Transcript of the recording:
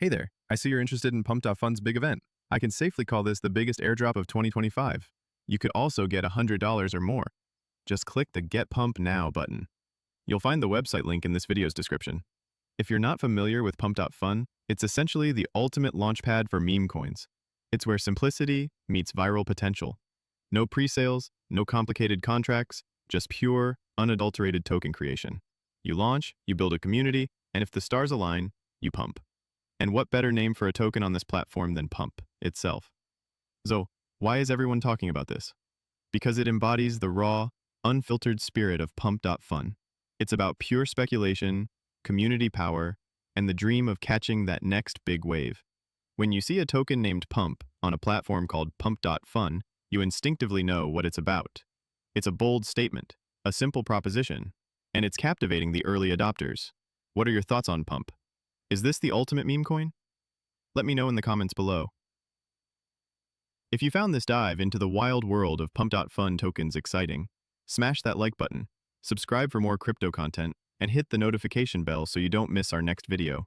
Hey there, I see you're interested in Pump Fun's big event. I can safely call this the biggest airdrop of 2025. You could also get $100 or more. Just click the Get Pump Now button. You'll find the website link in this video's description. If you're not familiar with Pump Fun, it's essentially the ultimate launchpad for meme coins. It's where simplicity meets viral potential. No pre-sales, no complicated contracts, just pure, unadulterated token creation. You launch, you build a community, and if the stars align, you pump. And what better name for a token on this platform than Pump itself? So, why is everyone talking about this? Because it embodies the raw, unfiltered spirit of Pump Fun. It's about pure speculation, community power, and the dream of catching that next big wave. When you see a token named Pump on a platform called Pump Fun, you instinctively know what it's about. It's a bold statement, a simple proposition, and it's captivating the early adopters. What are your thoughts on Pump? Is this the ultimate meme coin? Let me know in the comments below. If you found this dive into the wild world of Pump Fun tokens exciting, smash that like button, subscribe for more crypto content, and hit the notification bell so you don't miss our next video.